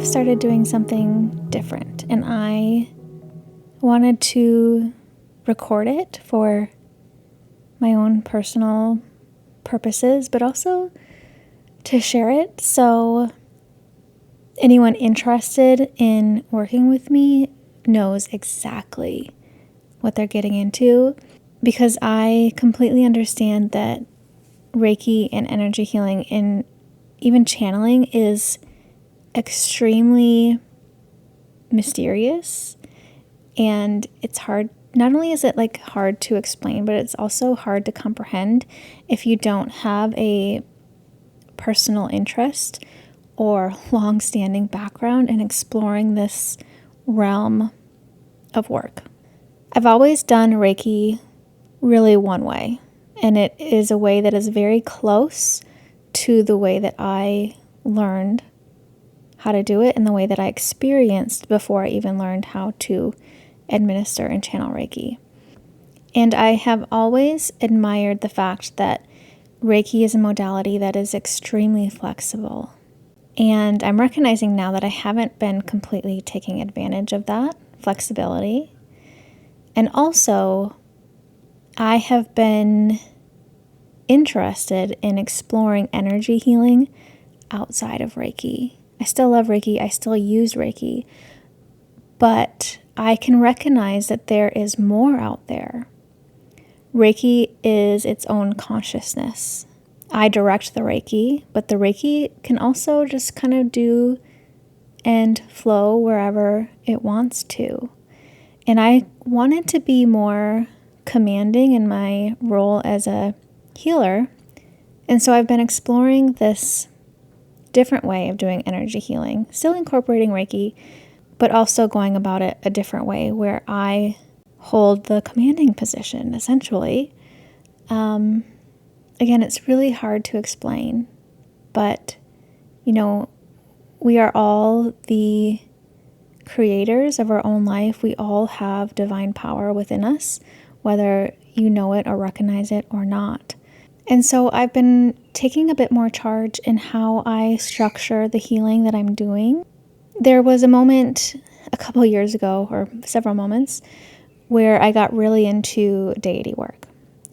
have started doing something different, and I wanted to record it for my own personal purposes, but also to share it so anyone interested in working with me knows exactly what they're getting into, because I completely understand that Reiki and energy healing and even channeling is extremely mysterious, and it's hard. Not only is it like hard to explain, but it's also hard to comprehend if you don't have a personal interest or long-standing background in exploring this realm of work. I've always done Reiki really one way, and it is a way that is very close to the way that I learned how to do it and the way that I experienced before I even learned how to administer and channel Reiki. And I have always admired the fact that Reiki is a modality that is extremely flexible. And I'm recognizing now that I haven't been completely taking advantage of that flexibility. And also, I have been interested in exploring energy healing outside of Reiki. I still love Reiki, I still use Reiki, but I can recognize that there is more out there. Reiki is its own consciousness. I direct the Reiki, but the Reiki can also just kind of do and flow wherever it wants to. And I wanted to be more commanding in my role as a healer, and so I've been exploring this different way of doing energy healing, still incorporating Reiki, but also going about it a different way where I hold the commanding position, essentially. Again, it's really hard to explain, but, we are all the creators of our own life. We all have divine power within us, whether you know it or recognize it or not. And so I've been taking a bit more charge in how I structure the healing that I'm doing. There was a moment a couple years ago, or several moments, where I got really into deity work.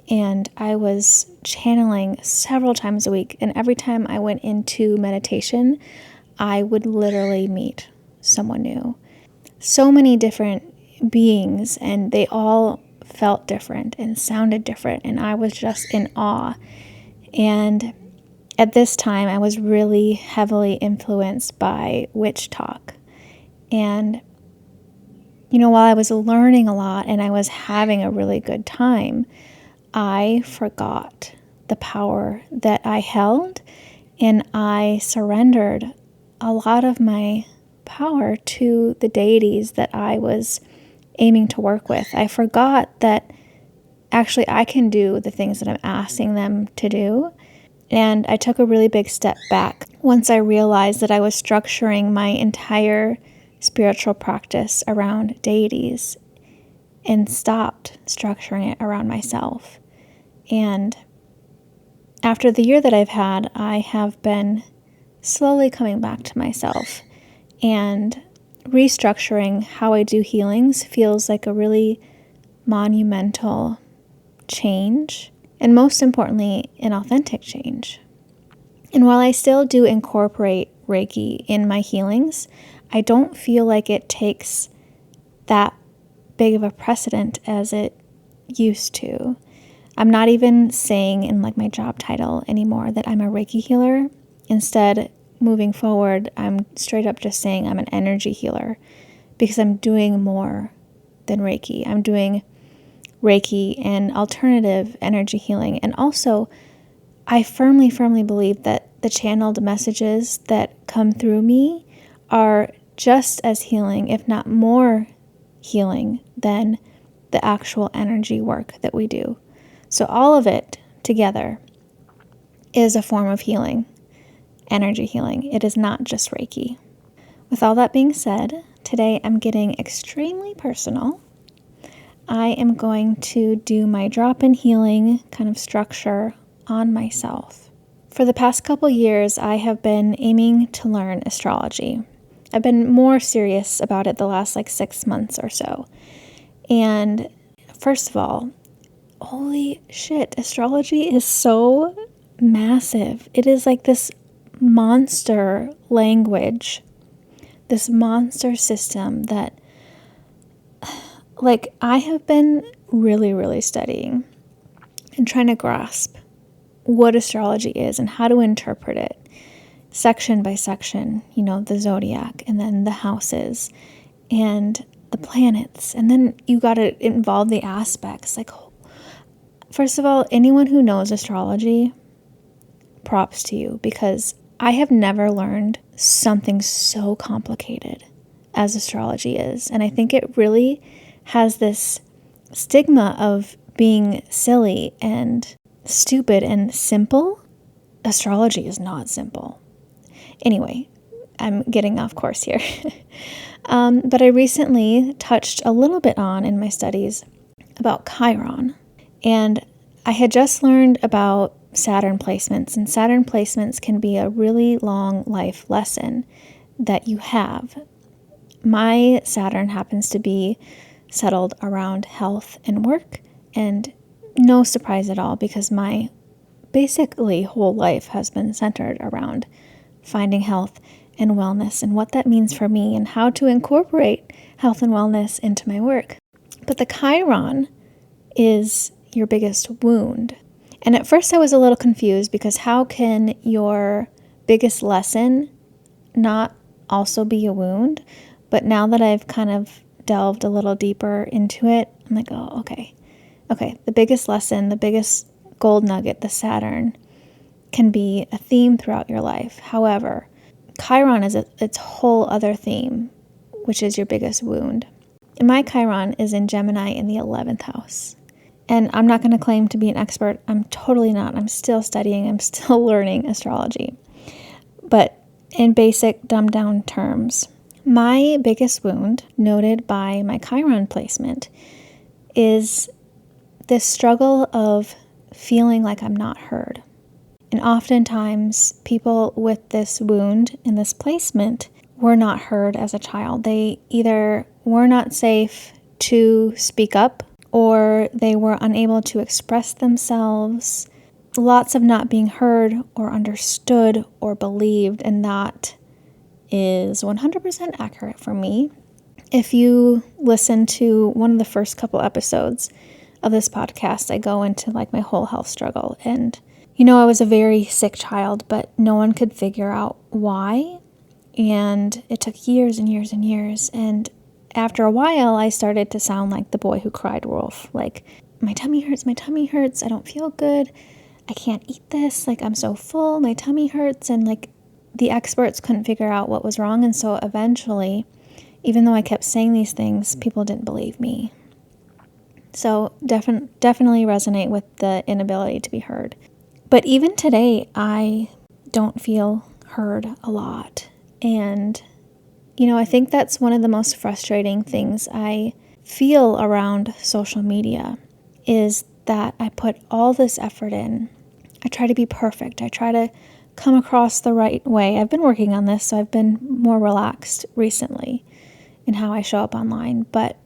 And I was channeling several times a week. And every time I went into meditation, I would literally meet someone new. So many different beings, and they all felt different and sounded different, and I was just in awe. And at this time, I was really heavily influenced by witch talk. And, while I was learning a lot and I was having a really good time, I forgot the power that I held, and I surrendered a lot of my power to the deities that I was aiming to work with. I forgot that actually I can do the things that I'm asking them to do. And I took a really big step back once I realized that I was structuring my entire spiritual practice around deities and stopped structuring it around myself. And after the year that I've had, I have been slowly coming back to myself, and restructuring how I do healings feels like a really monumental change, and most importantly, an authentic change. And while I still do incorporate Reiki in my healings, I don't feel like it takes that big of a precedent as it used to. I'm not even saying in my job title anymore that I'm a Reiki healer. Instead, moving forward, I'm straight up just saying I'm an energy healer, because I'm doing more than Reiki. I'm doing Reiki and alternative energy healing. And also, I firmly believe that the channeled messages that come through me are just as healing, if not more healing, than the actual energy work that we do. So all of it together is a form of healing, energy healing. It is not just Reiki. With all that being said, today I'm getting extremely personal. I am going to do my drop-in healing kind of structure on myself. For the past couple years, I have been aiming to learn astrology. I've been more serious about it the last like 6 months or so. And first of all, holy shit, astrology is so massive. It is like this monster language, this monster system that, like, I have been really, really studying and trying to grasp what astrology is and how to interpret it section by section, the zodiac and then the houses and the planets. And then you got to involve the aspects. Like, first of all, anyone who knows astrology, props to you, because I have never learned something so complicated as astrology is. And I think it really has this stigma of being silly and stupid and simple. Astrology is not simple. Anyway, I'm getting off course here. But I recently touched a little bit on in my studies about Chiron. And I had just learned about Saturn placements. And Saturn placements can be a really long life lesson that you have. My Saturn happens to be settled around health and work. And no surprise at all, because my basically whole life has been centered around finding health and wellness and what that means for me and how to incorporate health and wellness into my work. But the Chiron is your biggest wound. And at first I was a little confused, because how can your biggest lesson not also be a wound? But now that I've kind of delved a little deeper into it, I'm like, oh, okay. Okay, the biggest lesson, the biggest gold nugget, the Saturn, can be a theme throughout your life. However, Chiron is its whole other theme, which is your biggest wound. And my Chiron is in Gemini in the 11th house. And I'm not going to claim to be an expert. I'm totally not. I'm still studying. I'm still learning astrology. But in basic, dumbed down terms, my biggest wound, noted by my Chiron placement, is this struggle of feeling like I'm not heard. And oftentimes, people with this wound in this placement were not heard as a child. They either were not safe to speak up, or they were unable to express themselves. Lots of not being heard or understood or believed, and that is 100% accurate for me. If you listen to one of the first couple episodes of this podcast, I go into like my whole health struggle. And I was a very sick child, but no one could figure out why. And it took years and years and years. And after a while, I started to sound like the boy who cried wolf. Like, my tummy hurts, I don't feel good, I can't eat this, like, I'm so full, my tummy hurts. And like, the experts couldn't figure out what was wrong. And so eventually, even though I kept saying these things, people didn't believe me. So definitely resonate with the inability to be heard. But even today, I don't feel heard a lot. And, I think that's one of the most frustrating things I feel around social media, is that I put all this effort in. I try to be perfect. I try to come across the right way. I've been working on this, so I've been more relaxed recently in how I show up online. But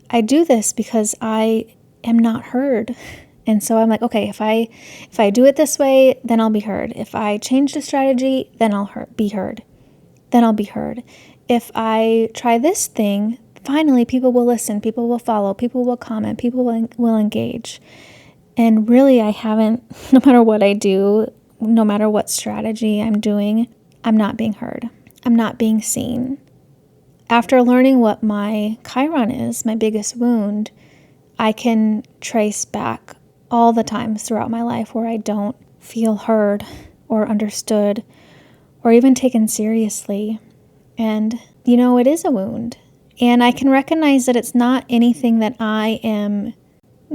I do this because I am not heard. And so I'm like, okay, if I do it this way, then I'll be heard. If I change the strategy, then I'll be heard. Then I'll be heard. If I try this thing, finally people will listen, people will follow, people will comment, people will engage. And really, I haven't, no matter what I do, no matter what strategy I'm doing, I'm not being heard. I'm not being seen. After learning what my Chiron is, my biggest wound, I can trace back all the times throughout my life where I don't feel heard or understood or even taken seriously. And, it is a wound. And I can recognize that it's not anything that I am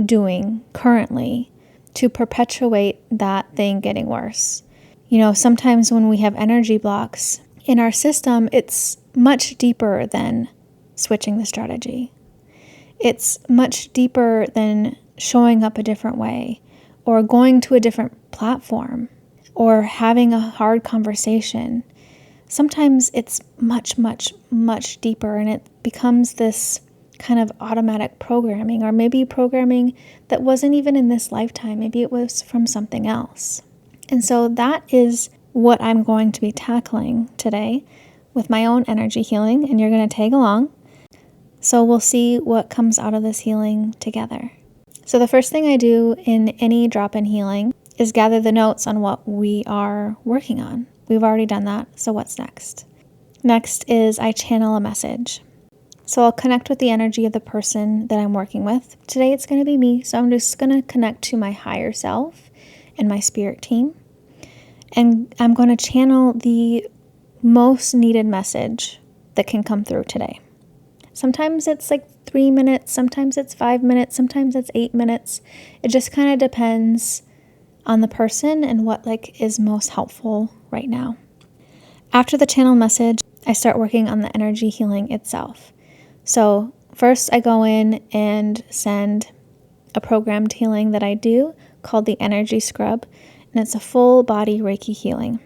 doing currently to perpetuate that thing getting worse. Sometimes when we have energy blocks in our system, it's much deeper than switching the strategy. It's much deeper than showing up a different way or going to a different platform or having a hard conversation sometimes it's much, much, much deeper, and it becomes this kind of automatic programming, or maybe programming that wasn't even in this lifetime. Maybe it was from something else. And so that is what I'm going to be tackling today with my own energy healing, and you're going to tag along. So we'll see what comes out of this healing together. So the first thing I do in any drop-in healing is gather the notes on what we are working on. We've already done that, so what's next? Next is I channel a message. So I'll connect with the energy of the person that I'm working with. Today it's going to be me, so I'm just going to connect to my higher self and my spirit team. And I'm going to channel the most needed message that can come through today. Sometimes it's like 3 minutes, sometimes it's 5 minutes, sometimes it's 8 minutes. It just kind of depends on the person and what is most helpful right now. After the channel message, I start working on the energy healing itself. So first I go in and send a programmed healing that I do called the energy scrub, and it's a full body Reiki healing.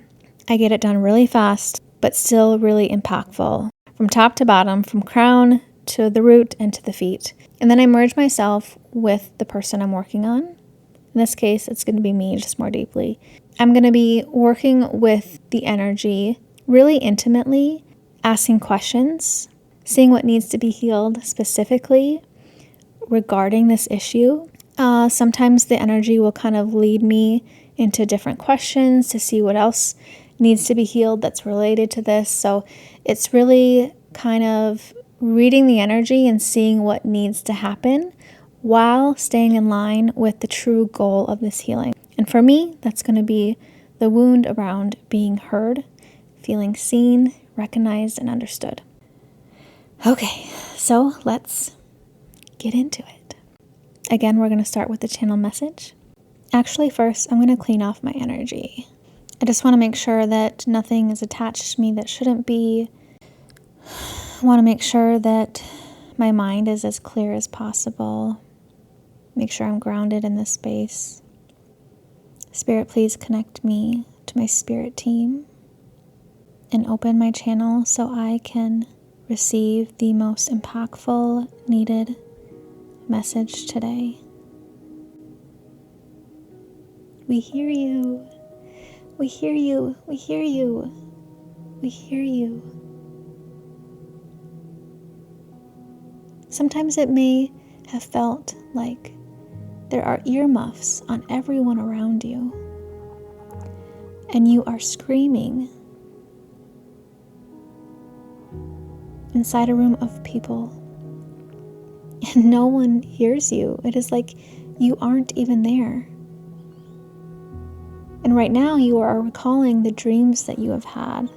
I get it done really fast, but still really impactful, from top to bottom, from crown to the root and to the feet. And then I merge myself with the person I'm working on. In this case, it's going to be me, just more deeply. I'm going to be working with the energy really intimately, asking questions, seeing what needs to be healed specifically regarding this issue. Sometimes the energy will kind of lead me into different questions to see what else needs to be healed that's related to this. So it's really kind of reading the energy and seeing what needs to happen while staying in line with the true goal of this healing. And for me, that's going to be the wound around being heard, feeling seen, recognized, and understood. Okay, so let's get into it. Again, we're going to start with the channel message. Actually, first, I'm going to clean off my energy. I just want to make sure that nothing is attached to me that shouldn't be. I want to make sure that my mind is as clear as possible. Make sure I'm grounded in this space. Spirit, please connect me to my spirit team and open my channel so I can receive the most impactful, needed message today. We hear you. We hear you. We hear you. We hear you. Sometimes it may have felt like there are earmuffs on everyone around you, and you are screaming inside a room of people, and no one hears you. It is like you aren't even there. And right now you are recalling the dreams that you have had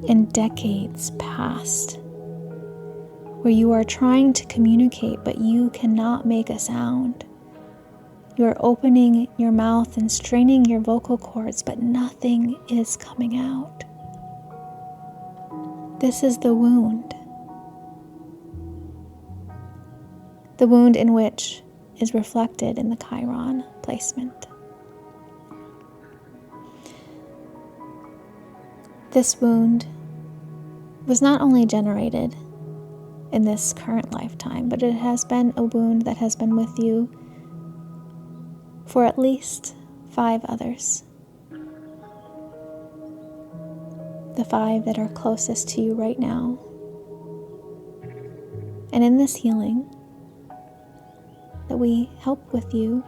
in decades past, where you are trying to communicate, but you cannot make a sound. You are opening your mouth and straining your vocal cords, but nothing is coming out. This is the wound. The wound in which is reflected in the Chiron placement. This wound was not only generated in this current lifetime, but it has been a wound that has been with you for at least 5 others. The 5 that are closest to you right now. And in this healing that we help with you,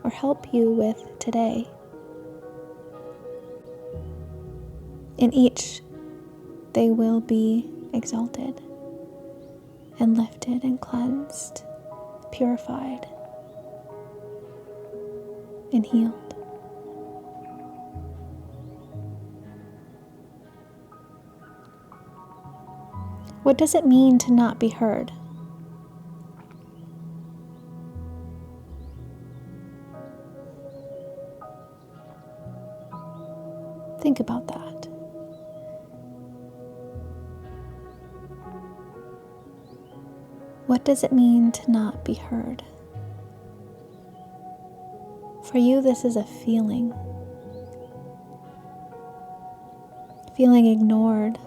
or help you with today, in each they will be exalted and lifted and cleansed, purified and healed. What does it mean to not be heard? Think about that. What does it mean to not be heard? For you, this is a feeling feeling ignored.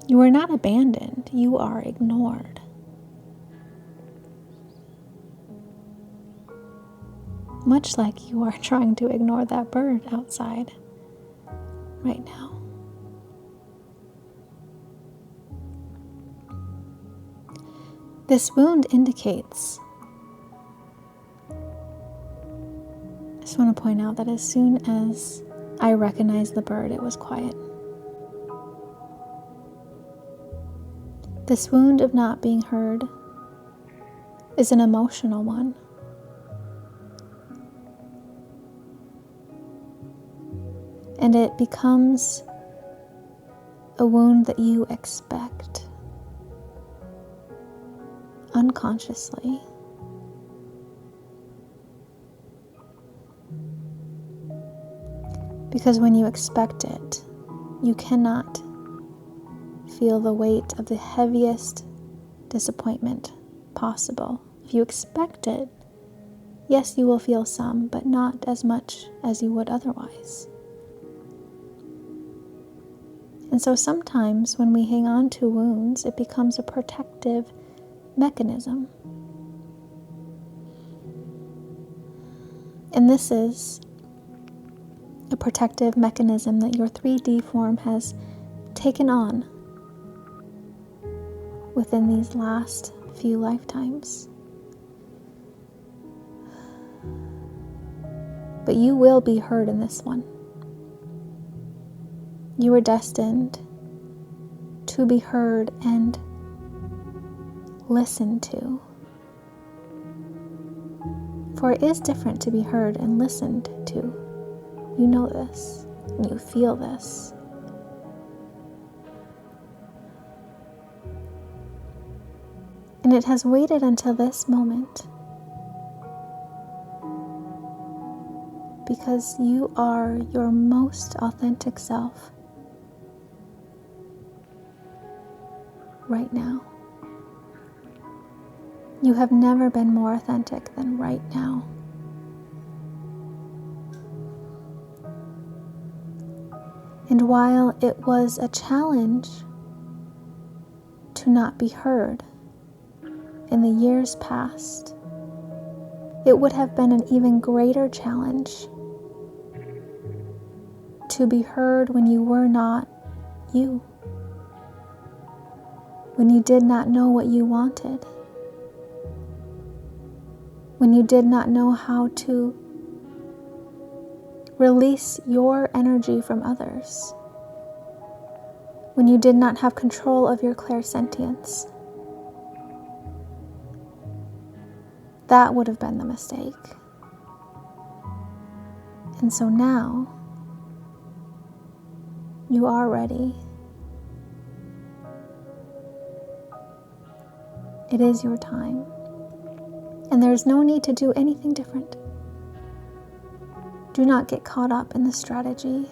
You are not abandoned, you are ignored. Much like you are trying to ignore that bird outside right now. This wound indicates, I just want to point out that as soon as I recognized the bird, it was quiet. This wound of not being heard is an emotional one. And it becomes a wound that you expect unconsciously. Because when you expect it, you cannot feel the weight of the heaviest disappointment possible. If you expect it, yes, you will feel some, but not as much as you would otherwise. And so sometimes when we hang on to wounds, it becomes a protective mechanism. And this is a protective mechanism that your 3D form has taken on within these last few lifetimes. But you will be heard in this one. You are destined to be heard and listened to. For it is different to be heard and listened to. You know this, and you feel this. And it has waited until this moment because you are your most authentic self right now. You have never been more authentic than right now. And while it was a challenge to not be heard in the years past, it would have been an even greater challenge to be heard when you were not you, when you did not know what you wanted, when you did not know how to release your energy from others, when you did not have control of your clairsentience. That would have been the mistake. And so now, you are ready. It is your time. And there is no need to do anything different. Do not get caught up in the strategy,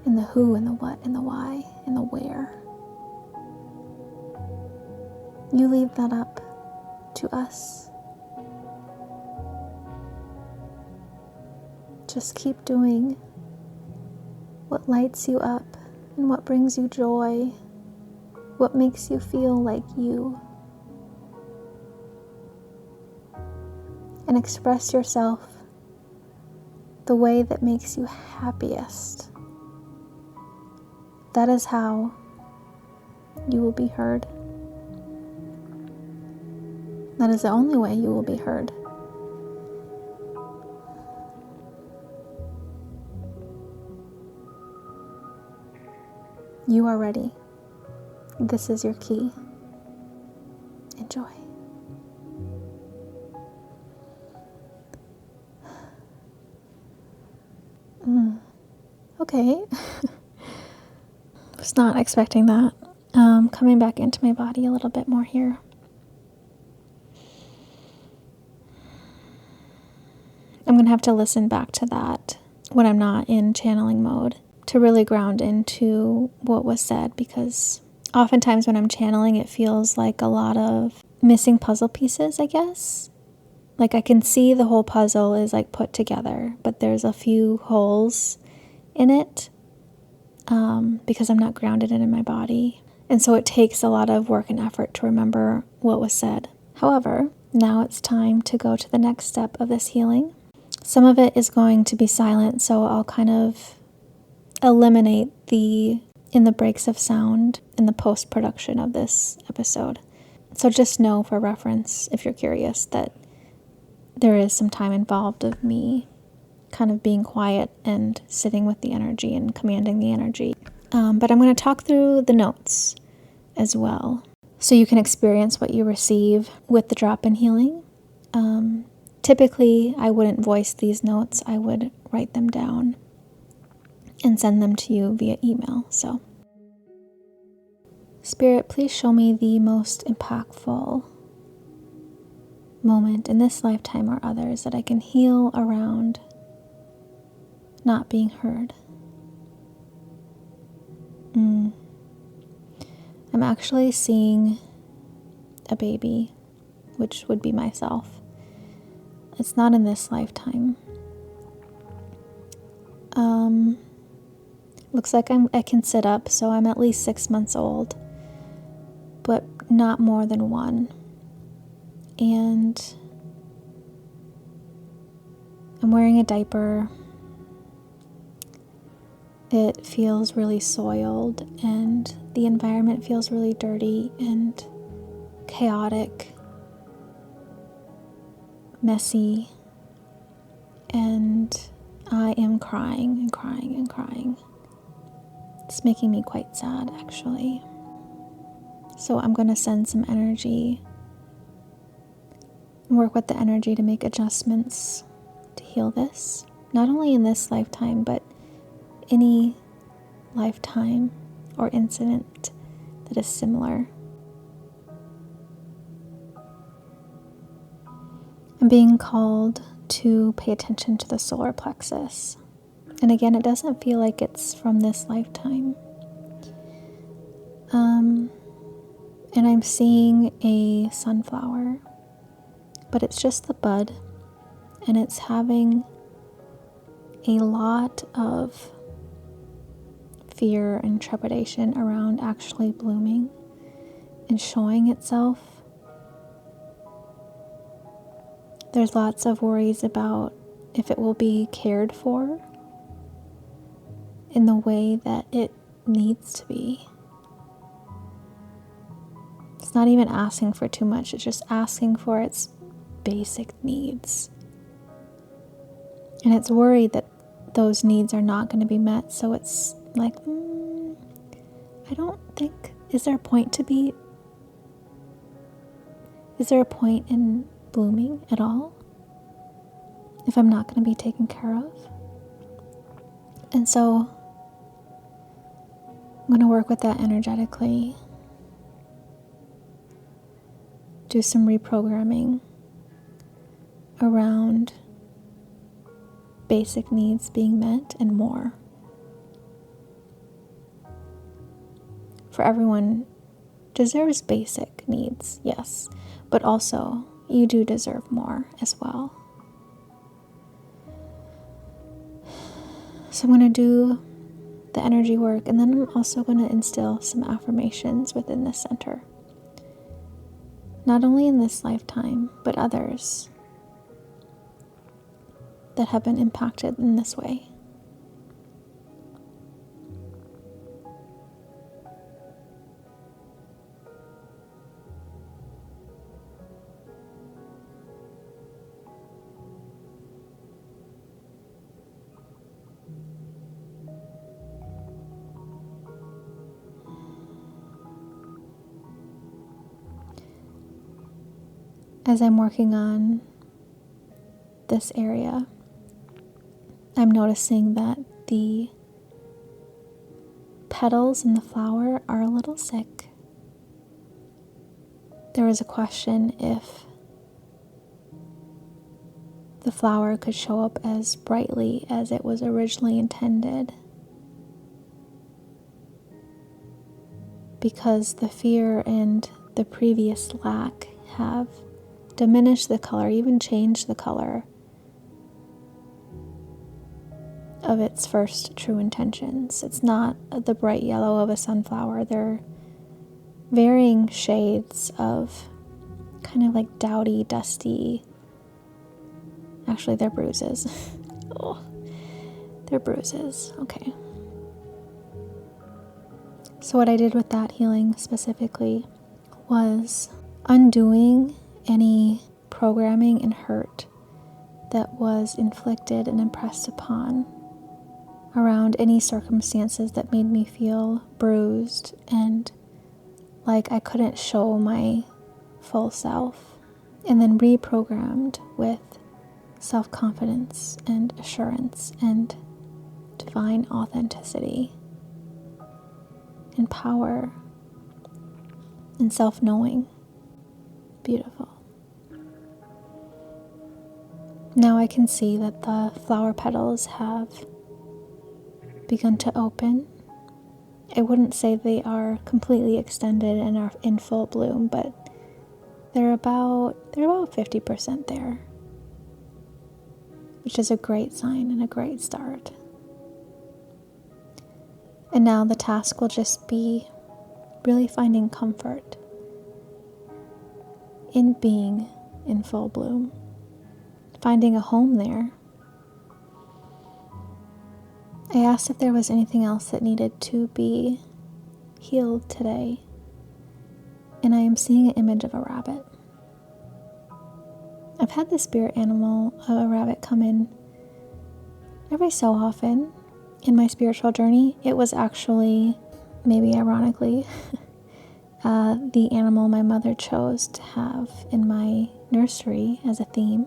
in the who and the what and the why and the where. You leave that up to us. Just keep doing what lights you up and what brings you joy, what makes you feel like you. And express yourself the way that makes you happiest. That is how you will be heard. That is the only way you will be heard. You are ready. This is your key. Enjoy. Okay. Was not expecting that. Coming back into my body a little bit more here. I'm going to have to listen back to that when I'm not in channeling mode to really ground into what was said, because oftentimes when I'm channeling, it feels like a lot of missing puzzle pieces, I guess. Like I can see the whole puzzle is like put together, but there's a few holes in it because I'm not grounded in my body. And so it takes a lot of work and effort to remember what was said. However, now it's time to go to the next step of this healing. Some of it is going to be silent, so I'll kind of eliminate in the breaks of sound in the post-production of this episode. So just know for reference, if you're curious, that there is some time involved of me kind of being quiet and sitting with the energy and commanding the energy. But I'm going to talk through the notes as well, so you can experience what you receive with the drop-in healing. Typically, I wouldn't voice these notes. I would write them down and send them to you via email. So, Spirit, please show me the most impactful moment in this lifetime or others that I can heal around not being heard. I'm actually seeing a baby, which would be myself. It's not in this lifetime. Looks like I can sit up, so I'm at least 6 months old, but not more than 1. And I'm wearing a diaper. It feels really soiled, and the environment feels really dirty and chaotic, messy, and I am crying and crying and crying. It's making me quite sad, actually. So I'm going to send some energy and work with the energy to make adjustments to heal this, not only in this lifetime, but any lifetime or incident that is similar. I'm being called to pay attention to the solar plexus. And again, it doesn't feel like it's from this lifetime. And I'm seeing a sunflower, but it's just the bud, and it's having a lot of fear and trepidation around actually blooming and showing itself. There's lots of worries about if it will be cared for in the way that it needs to be. It's not even asking for too much, it's just asking for its basic needs. And it's worried that those needs are not going to be met, so it's like, I don't think, is there a point in blooming at all if I'm not going to be taken care of? And so I'm going to work with that energetically, do some reprogramming around basic needs being met and more. For everyone deserves basic needs, yes, but also you do deserve more as well. So I'm going to do the energy work, and then I'm also going to instill some affirmations within the center. Not only in this lifetime, but others that have been impacted in this way. As I'm working on this area, I'm noticing that the petals in the flower are a little sick. There was a question if the flower could show up as brightly as it was originally intended, because the fear and the previous lack have diminish the color, even change the color of its first true intentions. It's not the bright yellow of a sunflower. They're varying shades of kind of like dowdy, dusty. Actually, they're bruises. Oh, they're bruises. Okay. So what I did with that healing specifically was undoing any programming and hurt that was inflicted and impressed upon around any circumstances that made me feel bruised and like I couldn't show my full self, and then reprogrammed with self-confidence and assurance and divine authenticity and power and self-knowing. Beautiful. Now I can see that the flower petals have begun to open. I wouldn't say they are completely extended and are in full bloom, but they're about 50% there, which is a great sign and a great start. And now the task will just be really finding comfort in being in full bloom, finding a home there. I asked if there was anything else that needed to be healed today, and I am seeing an image of a rabbit. I've had the spirit animal of a rabbit come in every so often in my spiritual journey. It was actually, maybe ironically, the animal my mother chose to have in my nursery as a theme,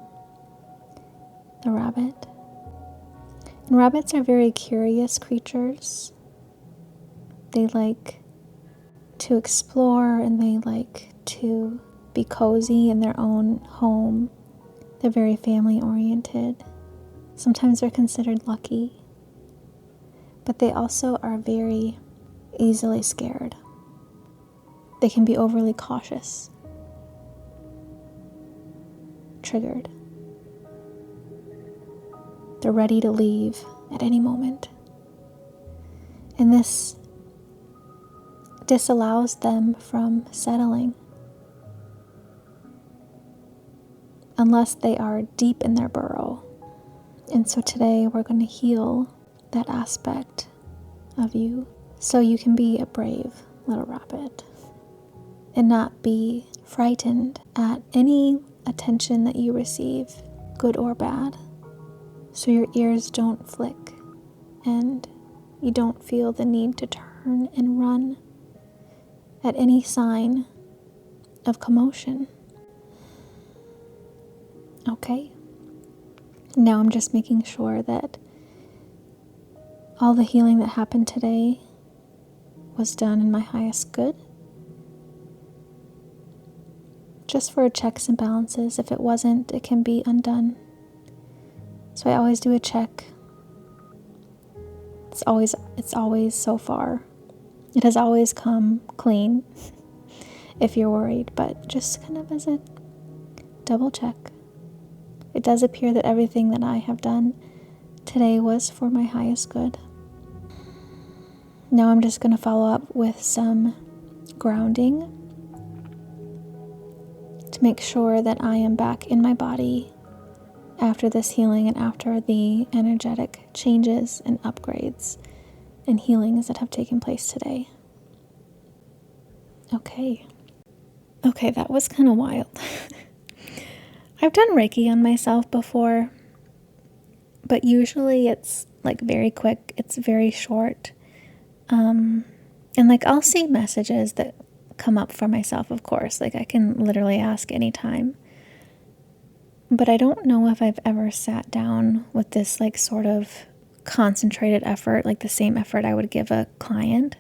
the rabbit. And rabbits are very curious creatures. They like to explore and they like to be cozy in their own home. They're very family oriented. Sometimes they're considered lucky, but they also are very easily scared. They can be overly cautious, triggered. They're ready to leave at any moment. And this disallows them from settling unless they are deep in their burrow. And so today we're going to heal that aspect of you so you can be a brave little rabbit and not be frightened at any attention that you receive, good or bad. So your ears don't flick and you don't feel the need to turn and run at any sign of commotion. Okay? Now I'm just making sure that all the healing that happened today was done in my highest good. Just for checks and balances. If it wasn't, it can be undone. So I always do a check. It's always so far. It has always come clean if you're worried, but just kind of as a double check. It does appear that everything that I have done today was for my highest good. Now I'm just going to follow up with some grounding to make sure that I am back in my body after this healing and after the energetic changes and upgrades and healings that have taken place today. Okay, that was kind of wild. I've done Reiki on myself before, but usually it's like very quick, it's very short. And like I'll see messages that come up for myself, of course, like I can literally ask anytime. But I don't know if I've ever sat down with this like sort of concentrated effort, like the same effort I would give a client.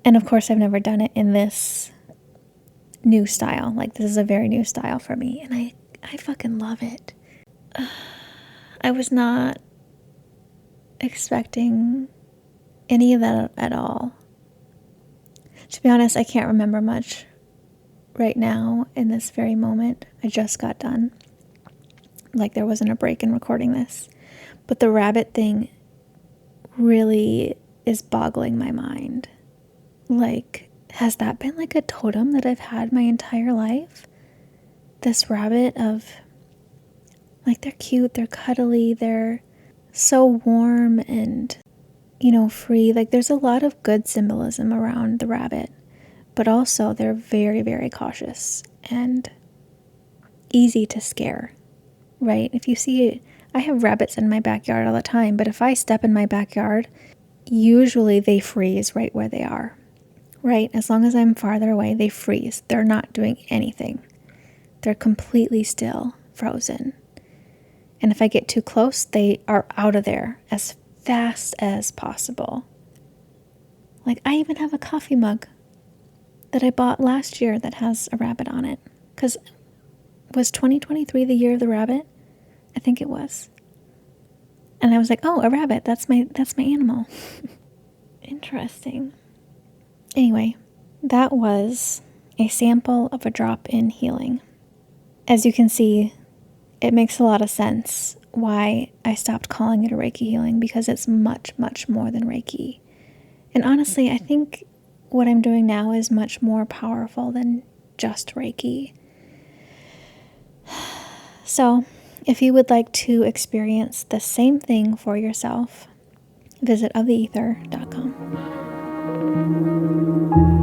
And of course I've never done it in this new style. Like this is a very new style for me, and I fucking love it. I was not expecting any of that at all. To be honest, I can't remember much right now in this very moment. I just got done. Like there wasn't a break in recording this. But the rabbit thing really is boggling my mind. Like, has that been like a totem that I've had my entire life? This rabbit of, like, they're cute, they're cuddly, they're so warm and, free. Like, there's a lot of good symbolism around the rabbit, but also they're very, very cautious and easy to scare, right? If you see, I have rabbits in my backyard all the time, but if I step in my backyard, usually they freeze right where they are, right? As long as I'm farther away, they freeze. They're not doing anything. They're completely still, frozen. And if I get too close, they are out of there as fast as possible. Like, I even have a coffee mug that I bought last year that has a rabbit on it. Because was 2023 the year of the rabbit? I think it was. And I was like, oh, a rabbit. That's my animal. Interesting. Anyway, that was a sample of a drop-in healing. As you can see, it makes a lot of sense why I stopped calling it a Reiki healing, because it's much, much more than Reiki. And honestly, I think what I'm doing now is much more powerful than just Reiki. So, if you would like to experience the same thing for yourself, visit oftheether.com.